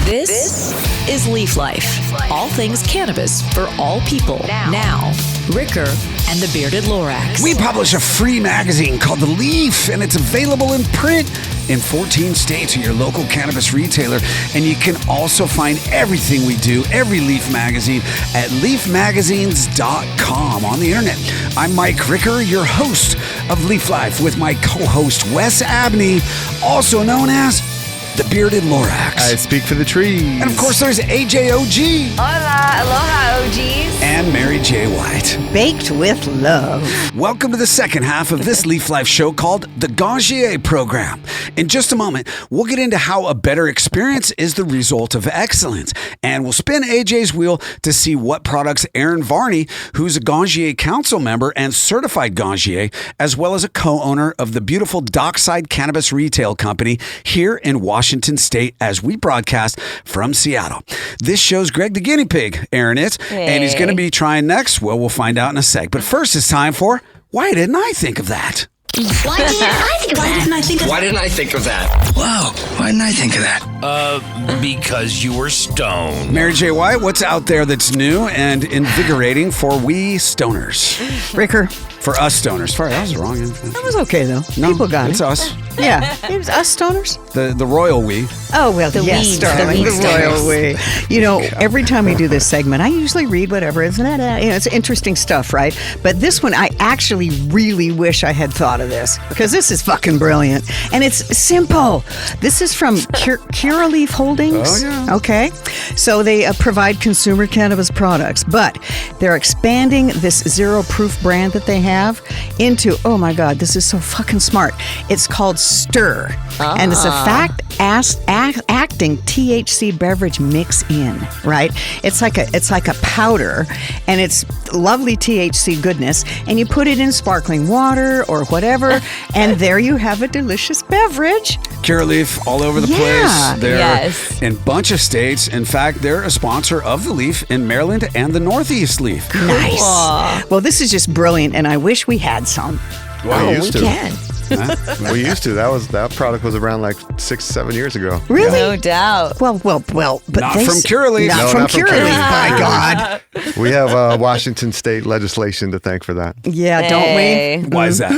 This is Leaf Life. All things cannabis for all people. Now, Ricker and the Bearded Lorax. We publish a free magazine called The Leaf, and it's available in print in 14 states at your local cannabis retailer. And you can also find everything we do, every Leaf magazine, at leafmagazines.com on the internet. I'm Mike Ricker, your host of Leaf Life, with my co-host Wes Abney, also known as the Bearded Lorax. I speak for the trees. And of course, there's AJOG. Hola, aloha, OGs. And Mary J. White. Baked with love. Welcome to the second half of this Leaf Life show called the GANJIER program. In just a moment, we'll get into how a better experience is the result of excellence. And we'll spin AJ's wheel to see what products Aaron VARNEY, who's a GANJIER council member and certified GANJIER, as well as a co-owner of the beautiful DOCKSIDE Cannabis Retail Company here in Washington State, as we broadcast from Seattle. This show's Greg the guinea pig, Aaron is, and he's going to be trying next. Well, we'll find out in a sec. But first, it's time for Why Didn't I Think of That? Why didn't I think of that? Wow, why didn't I think of that? Because you were stoned. Mary J. White, what's out there that's new and invigorating for we stoners? Ricker. For us stoners. Sorry, that was wrong. That was okay, though. No, People got it's it. us. Yeah. It was us stoners. The royal we. Oh, well, yes, weeds, darling. the The weeds royal we. You know, every time we do this segment, I usually read whatever. Isn't it? It's interesting stuff, right? But this one, I actually really wish I had thought of this, because this is fucking brilliant. And it's simple. This is from Curaleaf Holdings. Oh, yeah. Okay. So they provide consumer cannabis products, but they're expanding this zero-proof brand that they have into, oh my God, this is so fucking smart. It's called Stir. And it's a fast-acting THC beverage mix-in, right? It's like a powder, and it's lovely THC goodness, and you put it in sparkling water or whatever, and there you have a delicious beverage. Curaleaf all over the Yeah. place. They're Yes. in a bunch of states. In fact, they're a sponsor of the Leaf in Maryland and the Northeast Leaf. Nice. Well, this is just brilliant, and I wish we had some. We used to. Can. We used to. That product was around like 6-7 years ago. Really? No doubt. Well, but Not they from Curaleaf. Not No, from not from Curaleaf, Curaleaf. by God. We have Washington State legislation to thank for that. Yeah, don't Hey. we? Why is that?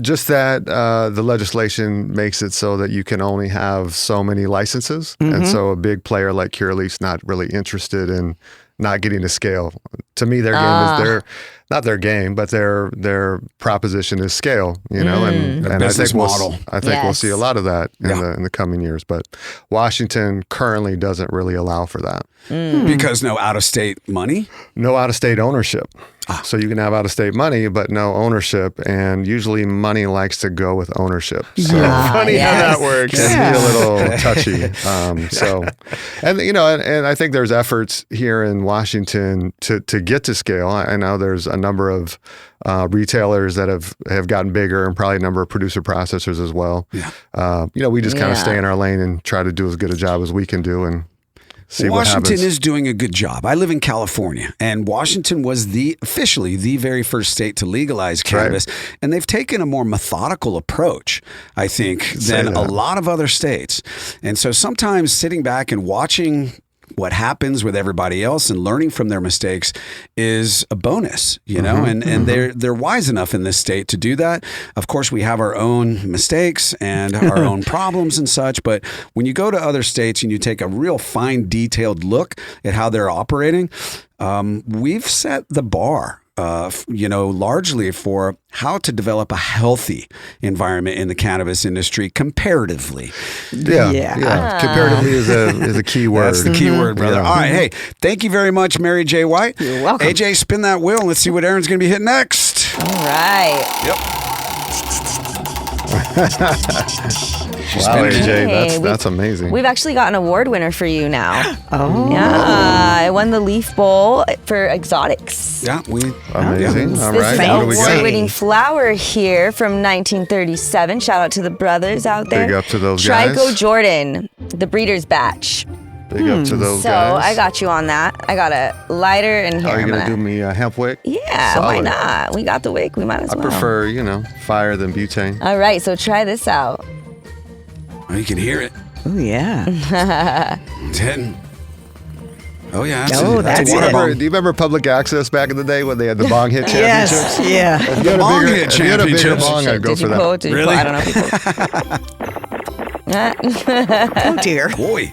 Just that the legislation makes it so that you can only have so many licenses. And so a big player like Curaleaf's not really interested in not getting to scale. To me, their game is not their game, but their proposition is scale, you know, and I business think model. we'll see a lot of that in Yeah. in the coming years. But Washington currently doesn't really allow for that. Because no out-of-state money? No out-of-state ownership. So you can have out-of-state money, but no ownership. And usually money likes to go with ownership. So Funny how that works. It can be a little touchy. And you know, and I think there's efforts here in Washington to get to scale. I know there's a number of retailers that have gotten bigger, and probably a number of producer processors as well. Yeah. You know, we just kind of Yeah. stay in our lane and try to do as good a job as we can do, and see what Washington happens. is doing a good job. I live in California, and Washington was officially the very first state to legalize cannabis, and they've taken a more methodical approach, I think, than a lot of other states. And so sometimes sitting back and watching what happens with everybody else and learning from their mistakes is a bonus, you know, and they're wise enough in this state to do that. Of course, we have our own mistakes and our own problems and such, but when you go to other states and you take a real fine, detailed look at how they're operating, we've set the bar, you know, largely for how to develop a healthy environment in the cannabis industry comparatively. Yeah. Comparatively is a key word. That's the key word, brother. Yeah. All right. Hey, thank you very much, Mary J. White. You're welcome. AJ, spin that wheel and let's see what Aaron's going to be hitting next. All right. Yep. Wow, AJ, Hey, that's amazing. We've actually got an award winner for you now. Oh. Yeah, I won the Leaf Bowl for exotics. Yeah, Amazing. All This right. is What do we got? award-winning flower here from 1937. Shout out to the brothers out there. Big up to those Tricho guys. Jordan, the breeder's batch. Big up to those So guys. I got you on that. I got a lighter and here Are you I'm going to gonna. do me a hemp wick? Yeah, Solid. why not? We got the wick. We might as I well. prefer, fire than butane. All right, so try this out. Oh, you can hear it. Oh, yeah. Didn't. Oh, yeah. Oh, that's a water it. bong. Do you remember Public Access back in the day when they had the bong hit championships? Yes, yeah. If you had a bong bigger- hit if you had a bigger championships. bong, I'd go for that. Did you Really? pull? I don't know. Oh, dear. Boy.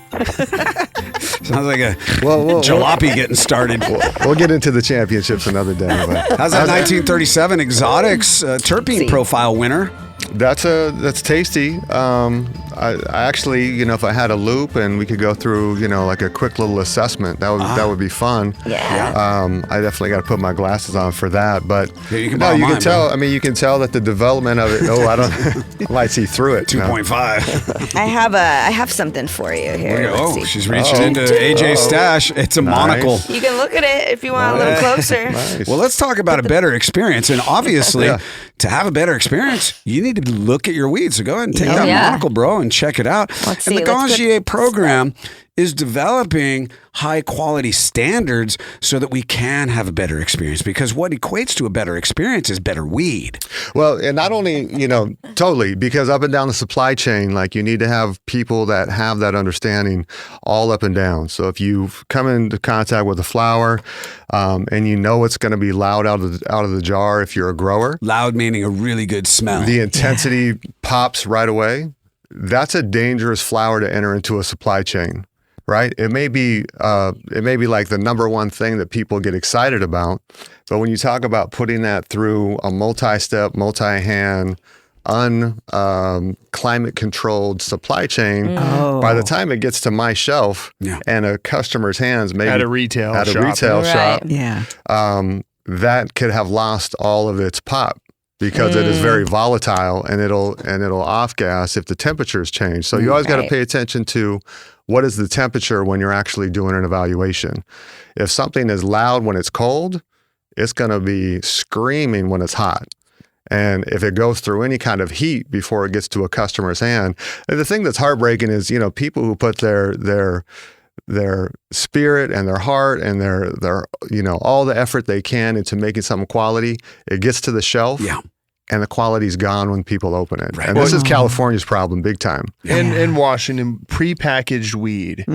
Sounds like a Well, jalopy getting started. we'll get into the championships another day. But How's that 1937 Exotics terpene profile winner? That's tasty. I actually, if I had a loop and we could go through, like a quick little assessment, that would be fun. Yeah. I definitely got to put my glasses on for that. But Yeah, you can no, borrow you mine, can tell. bro. I mean, you can tell that the development of it. Oh, I don't. I might see through it. No. 2.5. I have something for you here. Let's Oh, see. she's reaching into AJ's stash. It's a monocle. You can look at it if you want a little closer. Nice. Well, let's talk about a better experience. And obviously, Yeah. to have a better experience, you need to look at your weed. So go ahead and take that Yeah. monocle, bro, and check it out. Let's and see. the Let's put GANJIER program is developing high quality standards so that we can have a better experience, because what equates to a better experience is better weed. Well, and not only, totally, because up and down the supply chain, like you need to have people that have that understanding all up and down. So if you've come into contact with a flower and you know it's going to be loud out of the jar if you're a grower, Loud meaning a really good smell. the intensity pops right away. That's a dangerous flower to enter into a supply chain, right? It may be like the number one thing that people get excited about, but when you talk about putting that through a multi-step, multi-hand, climate controlled supply chain, by the time it gets to my shelf and a customer's hands, maybe At a retail shop, Yeah. that could have lost all of its pop, because it is very volatile and it'll off gas if the temperatures change. So you always got to pay attention to what is the temperature when you're actually doing an evaluation. If something is loud when it's cold, it's going to be screaming when it's hot. And if it goes through any kind of heat before it gets to a customer's hand, and the thing that's heartbreaking is, people who put their spirit and their heart and their all the effort they can into making something quality, it gets to the shelf and the quality's gone when people open it. Right. And this is California's problem big time. And in Washington, prepackaged weed,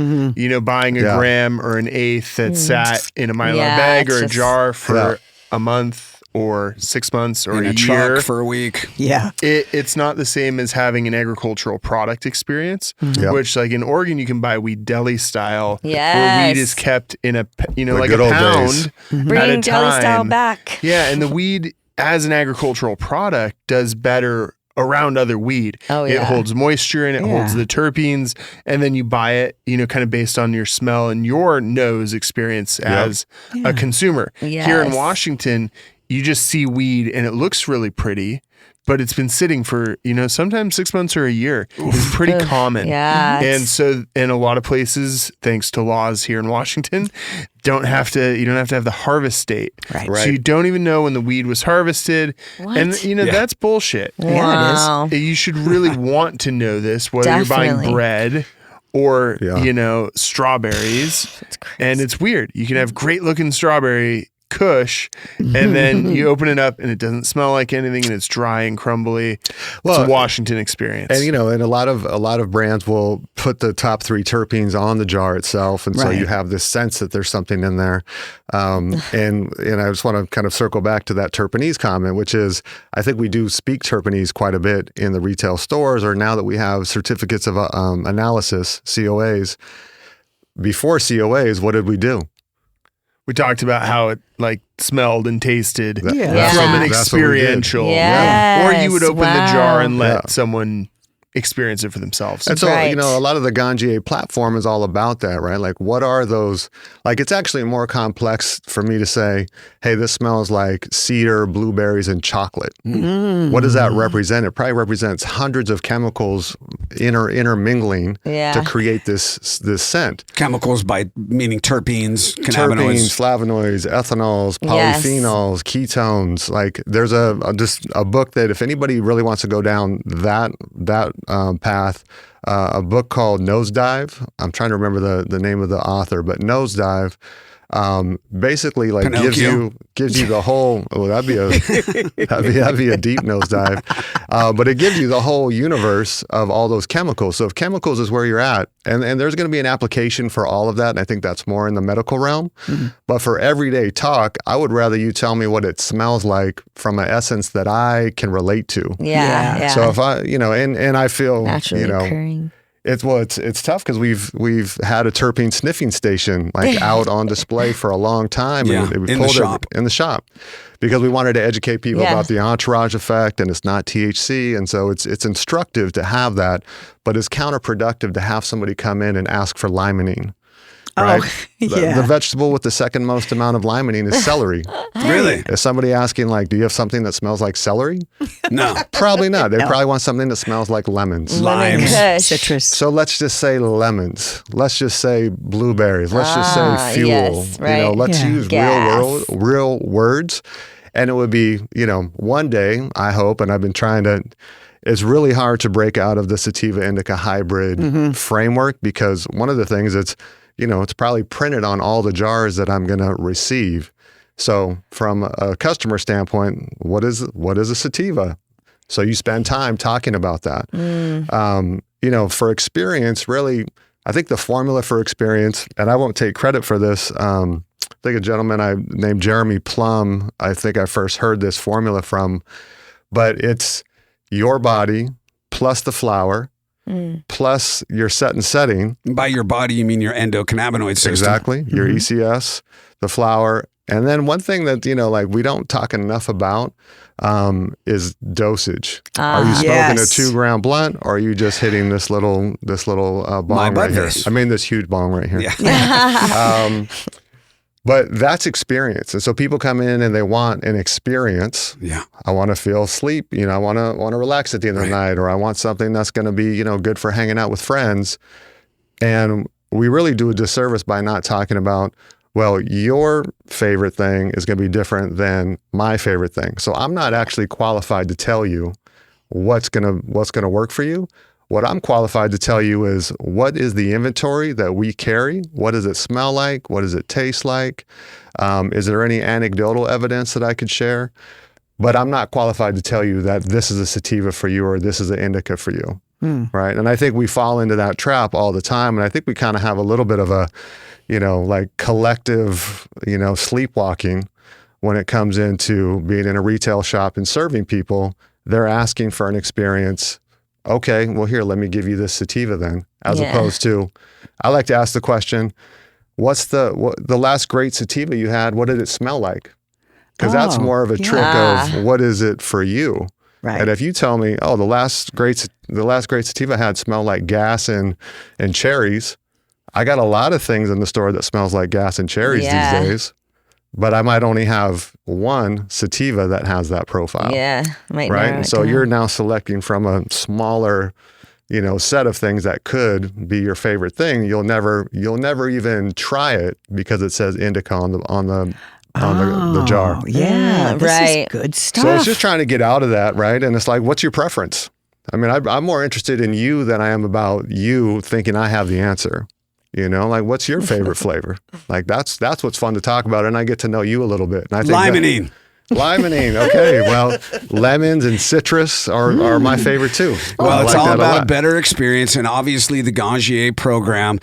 buying a gram or an eighth that sat in a Mylar bag or a jar for a month or 6 months or in a year truck for a week. Yeah. It's not the same as having an agricultural product experience, which like in Oregon, you can buy weed deli style, where weed is kept in a, like a good old pound days. at a Bring deli style time. back. Yeah, and the weed as an agricultural product does better around other weed. Oh, It yeah. holds moisture and it holds the terpenes, and then you buy it, kind of based on your smell and your nose experience as a consumer. Here in Yes. Washington, you just see weed and it looks really pretty, but it's been sitting for, sometimes 6 months or a year. It's pretty common. Yeah. And so in a lot of places, thanks to laws here in Washington, you don't have to have the harvest date. Right. So you don't even know when the weed was harvested. What? And that's bullshit. Wow. You should really want to know this, whether you're Definitely. buying bread or, strawberries. And it's weird. You can have great looking strawberry Kush, and then you open it up and it doesn't smell like anything and it's dry and crumbly. It's a Washington experience. And and a lot of brands will put the top 3 terpenes on the jar itself, and so you have this sense that there's something in there. And I just want to kind of circle back to that terpenese comment, which is I think we do speak terpenese quite a bit in the retail stores, or now that we have certificates of analysis, COAs. Before COAs, what did we do? We talked about how it like smelled and tasted from an That's what we did. experiential. Yes. Or you would open the jar and let Yeah. someone experience it for themselves. And so, Right. a lot of the GANJIER platform is all about that, right? Like, what are those? Like, it's actually more complex for me to say, hey, this smells like cedar, blueberries, and chocolate. What does that represent? It probably represents hundreds of chemicals intermingling to create this scent. Chemicals by meaning terpenes, Terpenes, cannabinoids. flavonoids, ethanols, Yes. polyphenols, ketones. Like, there's just a book that if anybody really wants to go down that path, a book called Nosedive. I'm trying to remember the name of the author, but Nosedive basically like gives you the whole. Well, that'd be a deep nosedive, but it gives you the whole universe of all those chemicals. So if chemicals is where you're at, and there's going to be an application for all of that, and I think that's more in the medical realm. But for everyday talk, I would rather you tell me what it smells like from an essence that I can relate to. Yeah. So if I, and I feel, naturally occurring. It's tough because we've had a terpene sniffing station like out on display for a long time. Yeah, and in the shop because we wanted to educate people about the entourage effect, and it's not THC, and so it's instructive to have that, but it's counterproductive to have somebody come in and ask for limonene. Right? The vegetable with the second most amount of limonene is celery. Really? Is somebody asking like, do you have something that smells like celery? No. Probably not. They probably want something that smells like lemons. Limes. Citrus. So let's just say lemons. Let's just say blueberries. Let's just say fuel. Yes, right. Let's use real words. And it would be, one day, I hope, and I've been trying to, it's really hard to break out of the sativa indica hybrid framework, because one of the things it's probably printed on all the jars that I'm going to receive. So from a customer standpoint, what is a sativa? So you spend time talking about that. For experience, really, I think the formula for experience, and I won't take credit for this. I think a gentleman named Jeremy Plum, I think I first heard this formula from, but it's your body plus the flower, plus your set and setting. By your body, you mean your endocannabinoid system. Exactly. Your ECS, the flower. And then one thing that, we don't talk enough about is dosage. Are you smoking a 2-gram blunt, or are you just hitting this little bong right here? I mean, this huge bong right here. Yeah. But that's experience. And so people come in and they want an experience. Yeah. I want to feel sleep. I want to relax at the end of the night, or I want something that's going to be, good for hanging out with friends. And we really do a disservice by not talking about, well, your favorite thing is going to be different than my favorite thing. So I'm not actually qualified to tell you what's going to work for you. What I'm qualified to tell you is, what is the inventory that we carry? What does it smell like? What does it taste like? Is there any anecdotal evidence that I could share? But I'm not qualified to tell you that this is a sativa for you or this is an indica for you, right? And I think we fall into that trap all the time. And I think we kind of have a little bit of a, collective, sleepwalking when it comes into being in a retail shop and serving people. They're asking for an experience. Okay, well, here, let me give you this sativa then, as opposed to, I like to ask the question, what's the last great sativa you had? What did it smell like? Because that's more of a trick of what is it for you? Right. And if you tell me, the last great sativa I had smelled like gas and cherries, I got a lot of things in the store that smells like gas and cherries these days. But I might only have one sativa that has that profile. Yeah. Right. And so you're now selecting from a smaller, set of things that could be your favorite thing. You'll never even try it because it says indica on the jar. Yeah. This is good stuff. So it's just trying to get out of that, right? And it's like, what's your preference? I mean, I'm more interested in you than I am about you thinking I have the answer. What's your favorite flavor? Like that's what's fun to talk about, and I get to know you a little bit. And I think limonene. Limonene. Okay. Well, lemons and citrus are my favorite too. Well, it's all about a better experience. And obviously the GANJIER program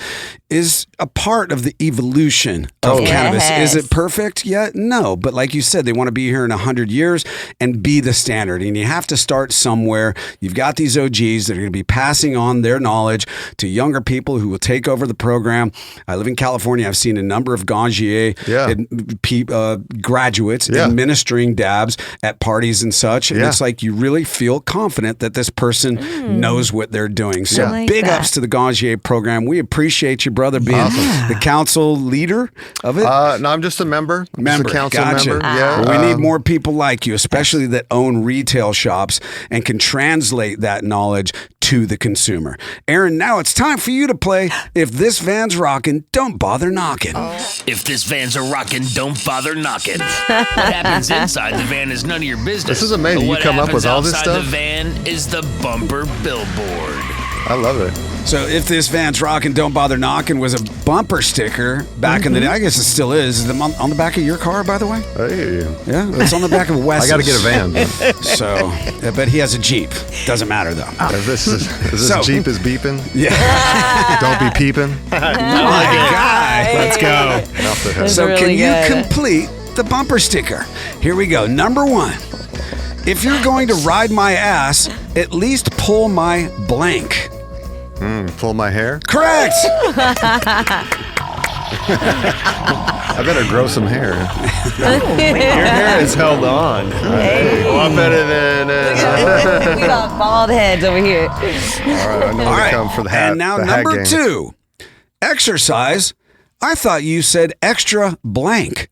is a part of the evolution of cannabis. Is it perfect yet? No. But like you said, they want to be here in 100 years and be the standard. And you have to start somewhere. You've got these OGs that are going to be passing on their knowledge to younger people who will take over the program. I live in California. I've seen a number of GANJIER graduates administering dabs at parties and such. And it's like you really feel confident that this person knows what they're doing. So big ups to the GANJIER program. We appreciate you, brother, being the council leader of it. No, I'm just a member. Just a council member. Yeah. Well, we need more people like you, especially that own retail shops and can translate that knowledge to the consumer. Aaron, now it's time for you to play If This Van's Rockin', Don't Bother Knockin'. If this van's a rockin', don't bother knockin'. What happens inside the van is none of your business. This is amazing. You come up with all this stuff? What happens outside the van is the bumper billboard. I love it. So if this van's rocking, don't bother knocking was a bumper sticker back in the day. I guess it still is. Is it on the back of your car, by the way? Hey. Yeah, it's on the back of Wes's. I got to get a van. So, but he has a Jeep. Doesn't matter though. If this Jeep is beeping, yeah, don't be peeping. Oh my God. Let's go. So really can you good. complete the bumper sticker? Here we go. Number 1. If you're going to ride my ass, at least pull my blank. Pull my hair? Correct. I better grow some hair. Your hair is held on. Hey. A lot better than. We got bald heads over here. All right, I know when to come for the hat. And now the hat number game. 2. Exercise. I thought you said extra blank.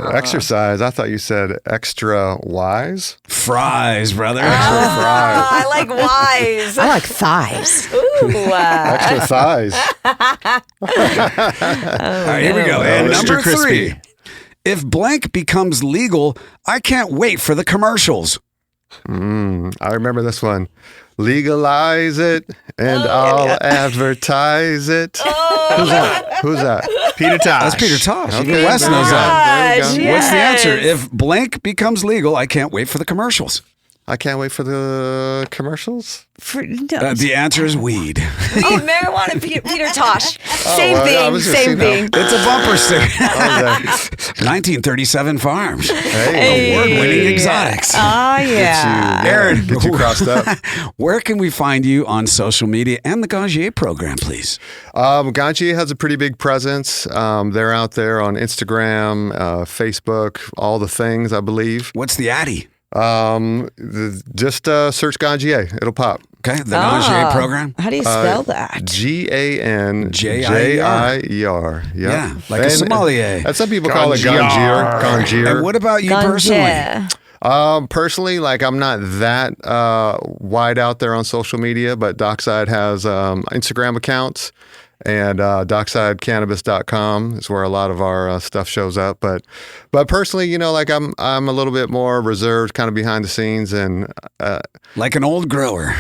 Exercise. I thought you said extra wise. Fries, brother. Extra fries. I like wise. I like thighs. Ooh, Extra thighs. All right, here we go. And Extra number 3. crispy. If blank becomes legal, I can't wait for the commercials. I remember this one. Legalize it and I'll advertise it. Who's that? Peter Tosh. That's Peter Tosh. Okay, Even Wes there knows you go. that. There you go. What's the Yes. answer? If blank becomes legal, I can't wait for the commercials. I can't wait for the commercials. The answer is weed. Marijuana, Peter Tosh. Same well, I thing. was just Same seeing thing. It's a bumper sticker. Okay. 1937 Farms. Hey, Award-winning exotics. Oh, yeah. Aaron, get you crossed up. Where can we find you on social media and the GANJIER program, please? GANJIER has a pretty big presence. They're out there on Instagram, Facebook, all the things, I believe. What's the Addy? Just search GANJIER. It'll pop. Okay, the GANJIER program. How do you spell that? GANJIER. Yeah, like a sommelier. And some people call it GANJIER. And what about you personally? Personally, like I'm not that wide out there on social media, but DOCKSIDE has Instagram accounts, and DOCKSIDECannabis.com is where a lot of our stuff shows up. But personally, you know, like I'm a little bit more reserved, kind of behind the scenes, and Like an old grower.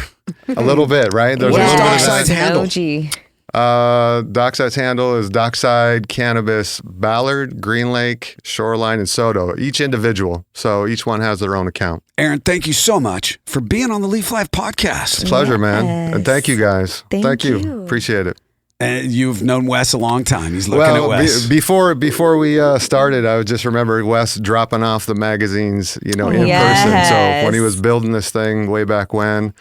a little bit, right? There's What a is little bit of DOCKSIDE's that. handle? DOCKSIDE's handle is DOCKSIDE Cannabis Ballard, Green Lake, Shoreline, and Soto. Each individual. So each one has their own account. Aaron, thank you so much for being on the Leaf Life podcast. Pleasure, man. And thank you guys. Thank you. you. Appreciate it. And you've known Wes a long time. He's looking at Wes. Before we started, I just remember Wes dropping off the magazines, you know, in person. So when he was building this thing way back when,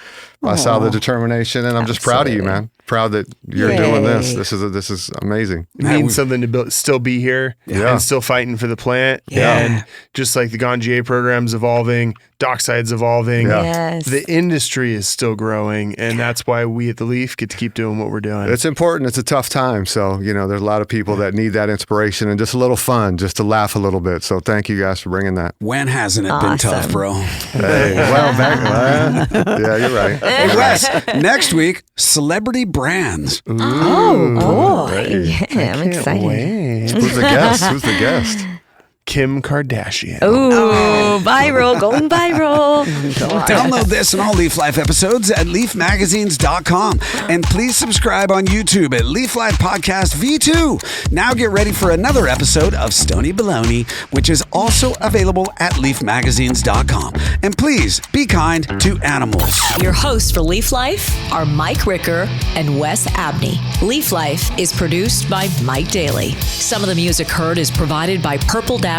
I saw the determination, and I'm just proud of you, man. Proud that you're doing this. This is amazing. It means something to still be here and still fighting for the plant. Yeah. And just like the GANJIER program's evolving, DOCKSIDE's evolving. Yeah. Yes. The industry is still growing, and that's why we at the Leaf get to keep doing what we're doing. It's important. It's a tough time. So, you know, there's a lot of people that need that inspiration and just a little fun, just to laugh a little bit. So thank you guys for bringing that. When hasn't it been tough, bro? Hey, well, yeah, you're right. Hey, Wes, next week, celebrity brands. Oh, boy. Yeah, I'm excited. Who's the guest? Who's the guest? Kim Kardashian. Ooh, viral, going viral. Download this and all Leaf Life episodes at leafmagazines.com. And please subscribe on YouTube at Leaf Life Podcast V2. Now get ready for another episode of Stony Baloney, which is also available at leafmagazines.com. And please be kind to animals. Your hosts for Leaf Life are Mike Ricker and Wes Abney. Leaf Life is produced by Mike Daly. Some of the music heard is provided by purple-planet.com.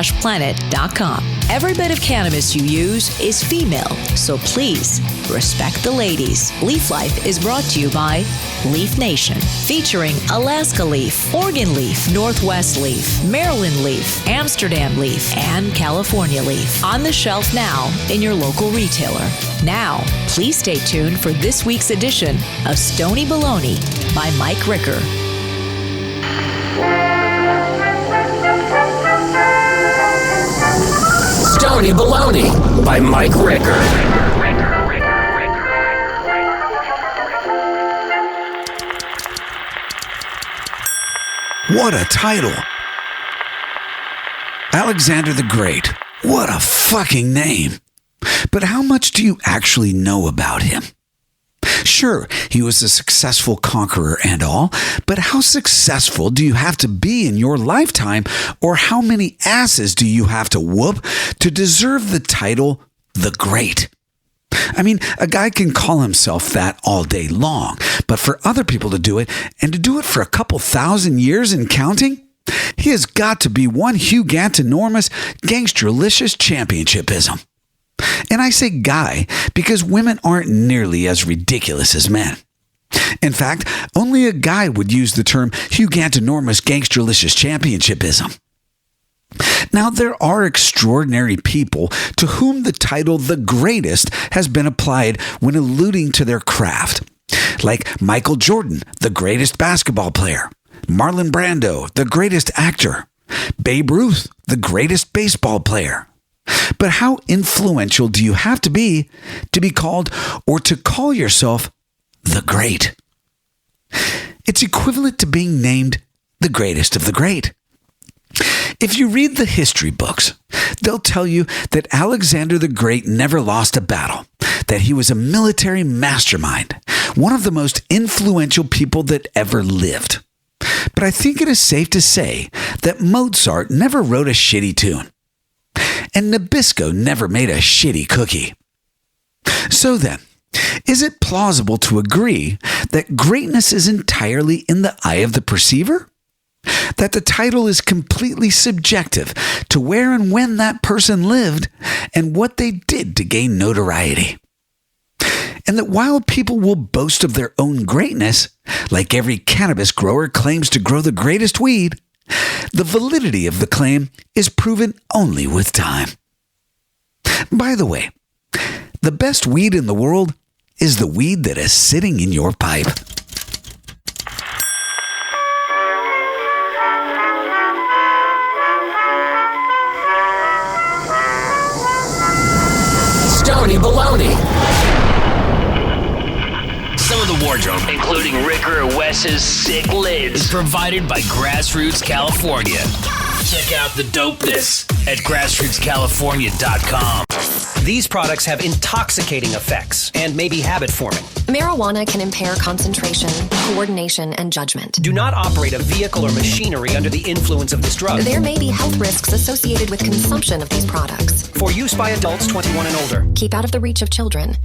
Every bit of cannabis you use is female, so please respect the ladies. Leaf Life is brought to you by Leaf Nation, featuring Alaska Leaf, Oregon Leaf, Northwest Leaf, Maryland Leaf, Amsterdam Leaf, and California Leaf. On the shelf now in your local retailer. Now, please stay tuned for this week's edition of Stony Baloney by Mike Ricker. Stony Baloney by Mike Ricker. What a title. Alexander the Great. What a fucking name. But how much do you actually know about him? Sure, he was a successful conqueror and all, but how successful do you have to be in your lifetime, or how many asses do you have to whoop to deserve the title the Great? I mean, a guy can call himself that all day long, but for other people to do it, and to do it for a couple thousand years and counting, he has got to be one hugantinormous, gangsterlicious championshipism. And I say guy because women aren't nearly as ridiculous as men. In fact, only a guy would use the term hugantinormous, gangsterlicious championshipism. Now, there are extraordinary people to whom the title the greatest has been applied when alluding to their craft, like Michael Jordan, the greatest basketball player, Marlon Brando, the greatest actor, Babe Ruth, the greatest baseball player. But how influential do you have to be called, or to call yourself the Great? It's equivalent to being named the greatest of the great. If you read the history books, they'll tell you that Alexander the Great never lost a battle, that he was a military mastermind, one of the most influential people that ever lived. But I think it is safe to say that Mozart never wrote a shitty tune, and Nabisco never made a shitty cookie. So then, is it plausible to agree that greatness is entirely in the eye of the perceiver? That the title is completely subjective to where and when that person lived and what they did to gain notoriety? And that while people will boast of their own greatness, like every cannabis grower claims to grow the greatest weed, the validity of the claim is proven only with time. By the way, the best weed in the world is the weed that is sitting in your pipe. Stony baloney. Some of the wardrobe, including Ricker or Wes's sick lids, is provided by Grassroots California. Check out the dopeness at grassrootscalifornia.com. These products have intoxicating effects and may be habit-forming. Marijuana can impair concentration, coordination, and judgment. Do not operate a vehicle or machinery under the influence of this drug. There may be health risks associated with consumption of these products. For use by adults 21 and older. Keep out of the reach of children.